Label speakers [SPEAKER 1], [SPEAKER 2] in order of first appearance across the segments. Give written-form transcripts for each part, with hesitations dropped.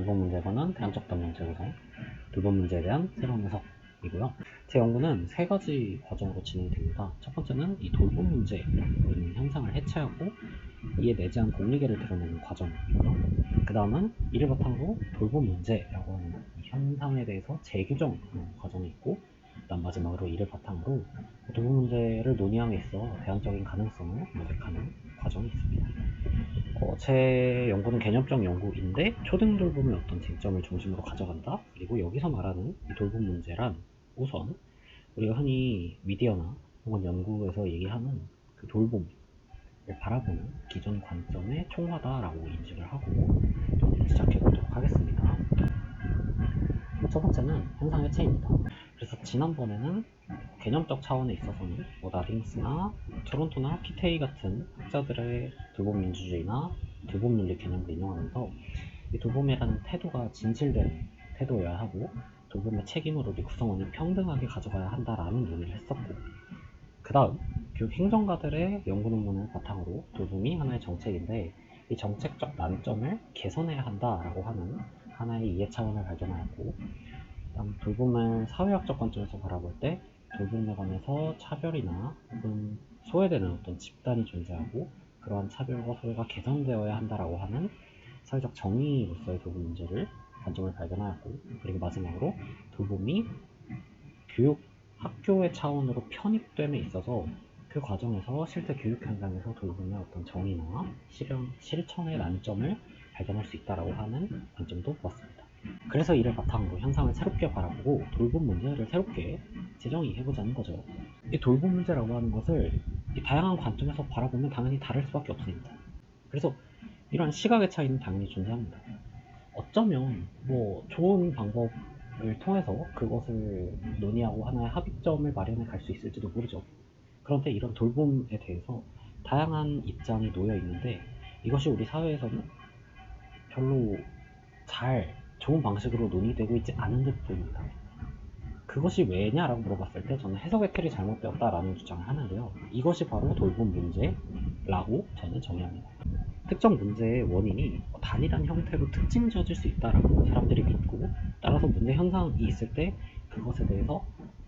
[SPEAKER 1] 돌봄 문제에 관한 대안적 답명 재구성, 돌봄 문제에 대한 새로운 해석이고요. 제 연구는 세 가지 과정으로 진행이 됩니다. 첫 번째는 이 돌봄 문제라고 있는 현상을 해체하고 이에 내재한 공리계를 드러내는 과정이고요. 그 다음은 이를 바탕으로 돌봄 문제라고 하는 이 현상에 대해서 재규정하는 과정이 있고, 그다음 마지막으로 이를 바탕으로 돌봄 문제를 논의함에 있어 대안적인 가능성을 모색하는 과정이 있습니다. 제 연구는 개념적 연구인데 초등 돌봄의 어떤 쟁점을 중심으로 가져간다. 그리고 여기서 말하는 이 돌봄 문제란 우선 우리가 흔히 미디어나 혹은 연구에서 얘기하는 그 돌봄을 바라보는 기존 관점의 총화다라고 인식을 하고 논의를 시작해 보도록 하겠습니다. 첫 번째는 현상 해체입니다. 그래서 지난번에는 개념적 차원에 있어서는 나딩스나 토론토나 키테이 같은 학자들의 돌봄 민주주의나 돌봄 윤리 개념을 인용하면서 이 돌봄이라는 태도가 진실된 태도여야 하고 돌봄의 책임을 우리 구성원이 평등하게 가져가야 한다라는 논의를 했었고, 그 다음 교육 행정가들의 연구 논문을 바탕으로 돌봄이 하나의 정책인데 이 정책적 난점을 개선해야 한다라고 하는 하나의 이해 차원을 발견하였고, 그다음 돌봄을 사회학적 관점에서 바라볼 때 돌봄에 관해서 차별이나 혹은 소외되는 어떤 집단이 존재하고 그러한 차별과 소외가 개선되어야 한다라고 하는 사회적 정의로서의 돌봄 문제를 관점을 발견하였고, 그리고 마지막으로 돌봄이 교육, 학교의 차원으로 편입됨에 있어서 그 과정에서 실제 교육 현장에서 돌봄의 어떤 정의나 실천의 난점을 발견할 수 있다라고 하는 관점도 보았습니다. 그래서 이를 바탕으로 현상을 새롭게 바라보고 돌봄 문제를 새롭게 재정의해보자는 거죠. 이 돌봄 문제라고 하는 것을 이 다양한 관점에서 바라보면 당연히 다를 수밖에 없습니다. 그래서 이러한 시각의 차이는 당연히 존재합니다. 어쩌면 좋은 방법을 통해서 그것을 논의하고 하나의 합의점을 마련해 갈 수 있을지도 모르죠. 그런데 이런 돌봄에 대해서 다양한 입장이 놓여 있는데 이것이 우리 사회에서는 별로 좋은 방식으로 논의되고 있지 않은 듯 보입니다. 그것이 왜냐라고 물어봤을 때 저는 해석의 틀이 잘못되었다라는 주장을 하는데요. 이것이 바로 돌봄 문제라고 저는 정의합니다. 특정 문제의 원인이 단일한 형태로 특징 지어질 수 있다라고 사람들이 믿고, 따라서 문제 현상이 있을 때 그것에 대해서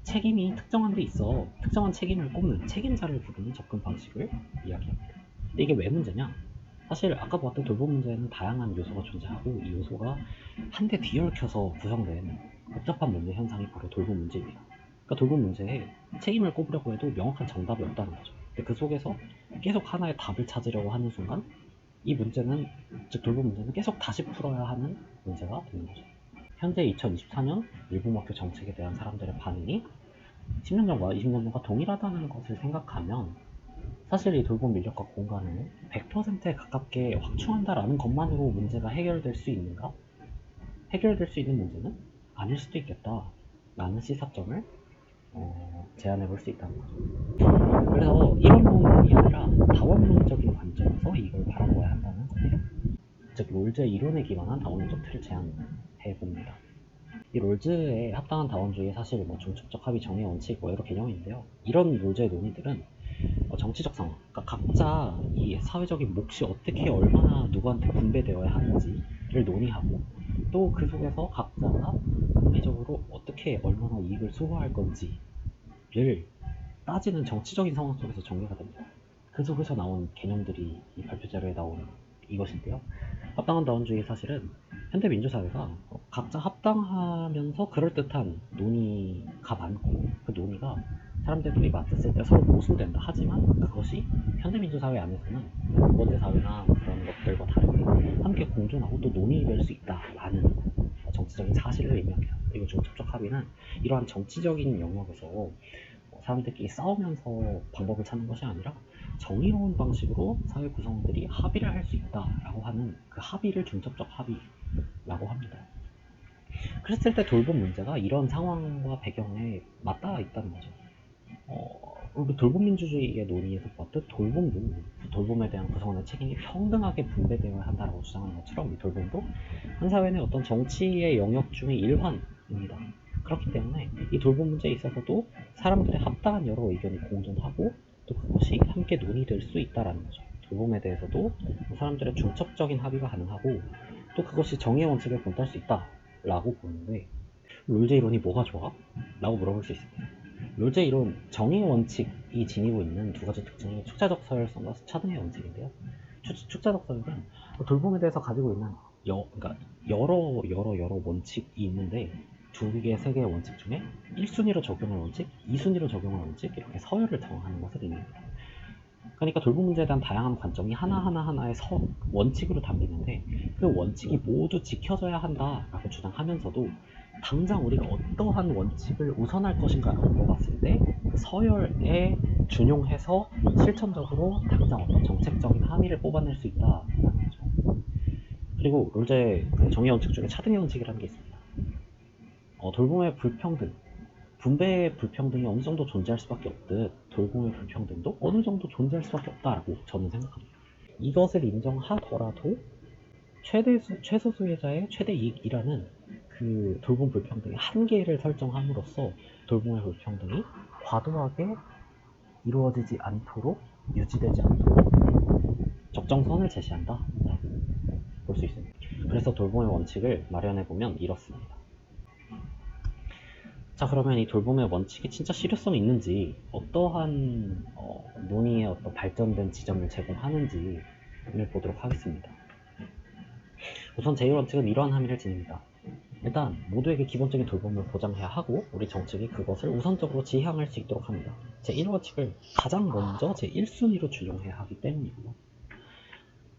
[SPEAKER 1] 책임이 특정한 데 있어 특정한 책임을 꼽는 책임자를 부르는 접근 방식을 이야기합니다. 근데 이게 왜 문제냐? 사실 아까 봤던 돌봄 문제에는 다양한 요소가 존재하고 이 요소가 한데 뒤얽혀서 구성된 복잡한 문제 현상이 바로 돌봄 문제입니다. 그러니까 돌봄 문제에 책임을 꼽으려고 해도 명확한 정답이 없다는 거죠. 근데 그 속에서 계속 하나의 답을 찾으려고 하는 순간 이 문제는, 즉 돌봄 문제는 계속 다시 풀어야 하는 문제가 되는 거죠. 현재 2024년 일본학교 정책에 대한 사람들의 반응이 10년 전과 20년 전과 동일하다는 것을 생각하면 사실 이 돌봄 인력과 공간을 100%에 가깝게 확충한다라는 것만으로 문제가 해결될 수 있는가? 해결될 수 있는 문제는 아닐 수도 있겠다 라는 시사점을 제안해 볼 수 있다는 거죠. 그래서 이론론이 아니라 다원론적인 관점에서 이걸 바라보아야 한다는 겁니다. 즉 롤즈의 이론에 기반한 다원론적 틀을 제안해 봅니다. 이 롤즈의 합당한 다원주의의 사실 중첩적 합의 정의 원칙 여러 개념인데요. 이런 롤즈의 논의들은 정치적 상황, 그러니까 각자 이 사회적인 몫이 어떻게 얼마나 누구한테 분배되어야 하는지를 논의하고 또 그 속에서 각자가 합리적으로 어떻게 얼마나 이익을 수호할 건지를 따지는 정치적인 상황 속에서 전개가 됩니다. 그 속에서 나온 개념들이 이 발표 자료에 나온 이것인데요. 합당한 다원주의의 사실은 현대 민주사회가 각자 합당하면서 그럴듯한 논의가 많고 그 논의가 사람들끼리 맞섰을 때 서로 모순된다. 하지만 그것이 현대민주사회 안에서는 현대사회나 그런 것들과 다르게 함께 공존하고 또 논의될 수 있다라는 정치적인 사실을 의미합니다. 그리고 중첩적 합의는 이러한 정치적인 영역에서 사람들끼리 싸우면서 방법을 찾는 것이 아니라 정의로운 방식으로 사회 구성원들이 합의를 할 수 있다라고 하는 그 합의를 중첩적 합의라고 합니다. 그랬을 때 돌봄 문제가 이런 상황과 배경에 맞닿아 있다는 거죠. 우리 돌봄 민주주의의 논의에서 봤듯 돌봄도 돌봄에 대한 구성원의 책임이 평등하게 분배되어야 한다고 주장하는 것처럼 이 돌봄도 한 사회 내 어떤 정치의 영역 중의 일환입니다. 그렇기 때문에 이 돌봄 문제에 있어서도 사람들의 합당한 여러 의견이 공존하고 또 그것이 함께 논의될 수 있다는 거죠. 돌봄에 대해서도 사람들의 중첩적인 합의가 가능하고 또 그것이 정의의 원칙을 본탈 수 있다 라고 보는데, 롤제 이론이 뭐가 좋아? 라고 물어볼 수 있습니다. 롤제 이론 정의의 원칙이 지니고 있는 두 가지 특징이 축자적 서열성과 차등의 원칙인데요. 축자적 서열은 돌봄에 대해서 가지고 있는 그러니까 여러 원칙이 있는데, 두 개, 세 개의 원칙 중에 1순위로 적용할 원칙, 2순위로 적용할 원칙, 이렇게 서열을 정하는 것을 의미합니다. 그러니까 돌봄 문제에 대한 다양한 관점이 하나하나의 원칙으로 담기는데, 그 원칙이 모두 지켜져야 한다라고 주장하면서도 당장 우리가 어떠한 원칙을 우선할 것인가를 물어봤을 때 그 서열에 준용해서 실천적으로 당장 어떤 정책적인 함의를 뽑아낼 수 있다라는 거죠. 그리고 롤제 그 정의 원칙 중에 차등의 원칙이라는 게 있습니다. 돌봄의 불평등, 분배의 불평등이 어느 정도 존재할 수밖에 없듯 돌봄의 불평등도 어느 정도 존재할 수밖에 없다라고 저는 생각합니다. 이것을 인정하더라도 최소 수혜자의 최대 이익이라는 그 돌봄 불평등의 한계를 설정함으로써 돌봄의 불평등이 과도하게 이루어지지 않도록, 유지되지 않도록 적정선을 제시한다 볼 수 있습니다. 그래서 돌봄의 원칙을 마련해보면 이렇습니다. 자, 그러면 이 돌봄의 원칙이 진짜 실효성이 있는지, 어떠한 논의의 어떤 발전된 지점을 제공하는지를 보도록 하겠습니다. 우선 제1원칙은 이러한 함의를 지닙니다. 일단 모두에게 기본적인 돌봄을 보장해야 하고, 우리 정책이 그것을 우선적으로 지향할 수 있도록 합니다. 제1원칙을 가장 먼저 제1순위로 준용해야 하기 때문이고요.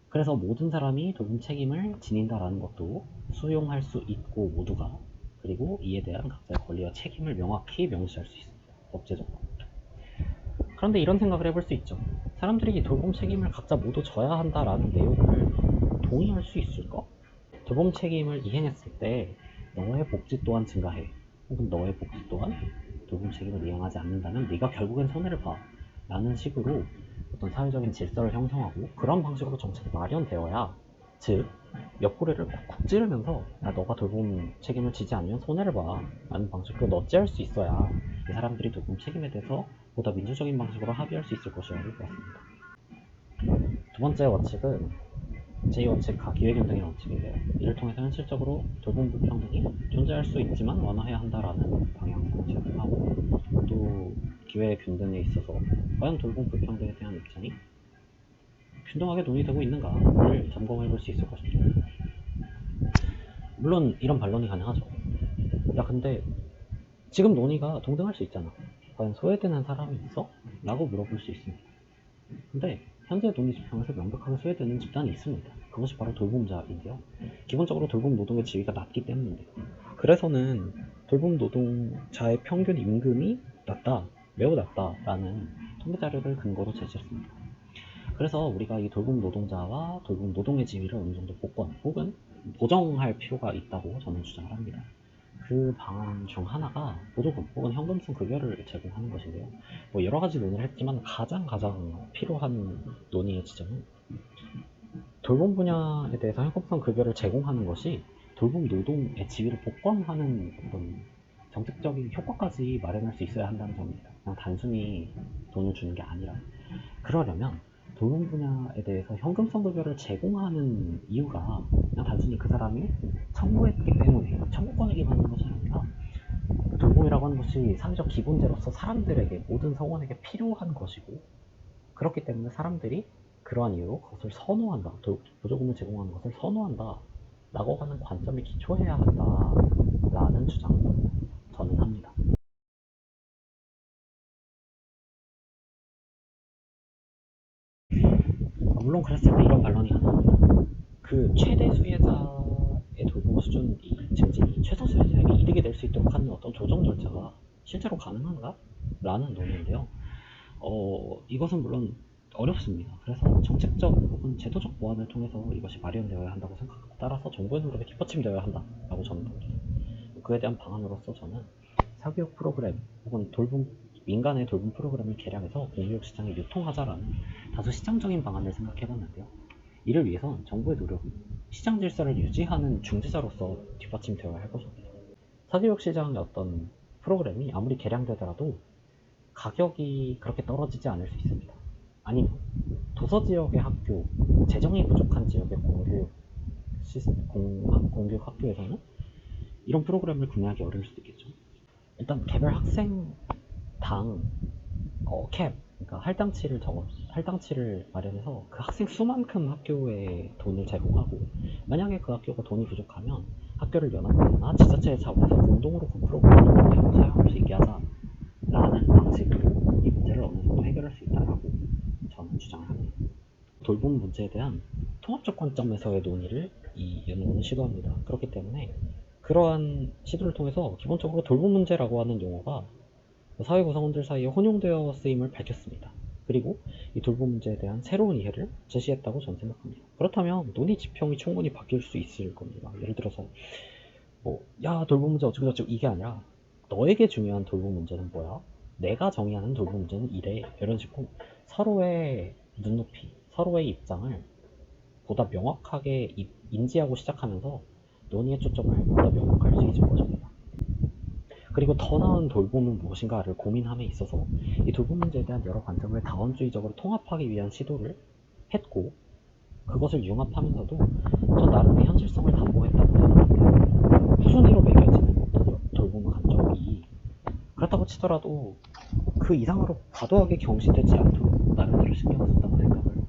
[SPEAKER 1] 그래서 모든 사람이 돌봄 책임을 지닌다라는 것도 수용할 수 있고, 모두가, 그리고 이에 대한 각자의 권리와 책임을 명확히 명시할 수 있습니다. 법제적으로. 그런데 이런 생각을 해볼 수 있죠. 사람들이 이 돌봄 책임을 각자 모두 져야 한다라는 내용을 동의할 수 있을까? 돌봄 책임을 이행했을 때 너의 복지 또한 증가해, 혹은 너의 복지 또한 돌봄 책임을 이행하지 않는다면 네가 결국엔 손해를 봐 라는 식으로 어떤 사회적인 질서를 형성하고, 그런 방식으로 정책이 마련되어야, 즉 옆구리를 쿡쿡 찌르면서 너가 돌봄 책임을 지지 않으면 손해를 봐 라는 방식으로 어찌할 수 있어야 이 사람들이 돌봄 책임에 대해서 보다 민주적인 방식으로 합의할 수 있을 것이라고 보았습니다. 두 번째 원칙은 제2원칙 기회균등의 원칙인데요. 이를 통해서 현실적으로 돌봄 불평등이 존재할 수 있지만 완화해야 한다라는 방향성을 제공하고, 또 기회균등에 있어서 과연 돌봄 불평등에 대한 입장이 균등하게 논의되고 있는가를 점검해 볼 수 있을 것입니다. 물론 이런 반론이 가능하죠. 야, 근데 지금 논의가 동등할 수 있잖아. 과연 소외되는 사람이 있어? 라고 물어볼 수 있습니다. 근데 현재 논의 지평에서 명백하게 소외되는 집단이 있습니다. 그것이 바로 돌봄자인데요. 기본적으로 돌봄 노동의 지위가 낮기 때문인데요. 그래서는 돌봄 노동자의 평균 임금이 낮다, 매우 낮다라는 통계 자료를 근거로 제시했습니다. 그래서 우리가 이 돌봄 노동자와 돌봄 노동의 지위를 어느 정도 복권 혹은 보정할 필요가 있다고 저는 주장을 합니다. 그 방안 중 하나가 보조금 혹은 현금성 급여를 제공하는 것인데요. 여러 가지 논의를 했지만 가장 필요한 논의의 지점은 돌봄 분야에 대해서 현금성 급여를 제공하는 것이 돌봄 노동의 지위를 복권하는 어떤 정책적인 효과까지 마련할 수 있어야 한다는 점입니다. 그냥 단순히 돈을 주는 게 아니라, 그러려면 돌봄 분야에 대해서 현금성 급여를 제공하는 이유가 그냥 단순히 그 사람이 청구했기 때문에, 청구권을 받는 것이 아니라 돌봄이라고 하는 것이 사회적 기본제로서 사람들에게, 모든 성원에게 필요한 것이고, 그렇기 때문에 사람들이 그러한 이유로 그것을 선호한다, 보조금을 제공하는 것을 선호한다 라고 하는 관점에 기초해야 한다 라는 주장을 저는 합니다. 물론 그랬을 때 이런 반론이 가능합니다. 그 최대 수혜자의 돌봄 수준 증진이 최소 수혜자에게 이득이 될 수 있도록 하는 어떤 조정 절차가 실제로 가능한가? 라는 논의인데요. 이것은 물론 어렵습니다. 그래서 정책적 혹은 제도적 보완을 통해서 이것이 마련되어야 한다고 생각하고, 따라서 정부의 노력이 뒷받침되어야 한다라고 저는 봅니다. 그에 대한 방안으로서 저는 사교육 프로그램 혹은 민간의 돌봄 프로그램을 개량해서 공교육 시장에 유통하자라는 다소 시장적인 방안을 생각해봤는데요. 이를 위해선 정부의 노력이 시장 질서를 유지하는 중재자로서 뒷받침되어야 할 것입니다. 사교육 시장의 어떤 프로그램이 아무리 개량되더라도 가격이 그렇게 떨어지지 않을 수 있습니다. 아니면 도서 지역의 학교, 재정이 부족한 지역의 공교육 공교육 학교에서는 이런 프로그램을 구매하기 어려울 수도 있겠죠. 일단 개별 학생당 캡, 그러니까 할당치를 마련해서 그 학생 수만큼 학교에 돈을 제공하고, 만약에 그 학교가 돈이 부족하면 학교를 연합하거나 지자체 차원에서 공동으로 그 프로그램을 사용할 수 있게 하자라는 방식으로 이 문제를 어느 정도 해결할 수 있다라고 저는 주장을 합니다. 돌봄 문제에 대한 통합적 관점에서의 논의를 이 연구는 시도합니다. 그렇기 때문에 그러한 시도를 통해서 기본적으로 돌봄 문제라고 하는 용어가 사회 구성원들 사이에 혼용되어 쓰임을 밝혔습니다. 그리고 이 돌봄 문제에 대한 새로운 이해를 제시했다고 저는 생각합니다. 그렇다면 논의 지평이 충분히 바뀔 수 있을 겁니다. 예를 들어서 야 돌봄 문제 어쩌고저쩌고 이게 아니라 너에게 중요한 돌봄 문제는 뭐야? 내가 정의하는 돌봄 문제는 이래. 이런 식으로 서로의 눈높이, 서로의 입장을 보다 명확하게 인지하고 시작하면서 논의의 초점을 보다 명확할 수 있을 것입니다. 그리고 더 나은 돌봄은 무엇인가를 고민함에 있어서 이 돌봄 문제에 대한 여러 관점을 다원주의적으로 통합하기 위한 시도를 했고, 그것을 융합하면서도 전 나름의 현실성을 담보했다고 생각합니다. 후순위로 매겨지는 어떤 돌봄 관점이 그렇다고 치더라도 그 이상으로 과도하게 경시되지 않도록 나름대로 신경을 썼다고 생각을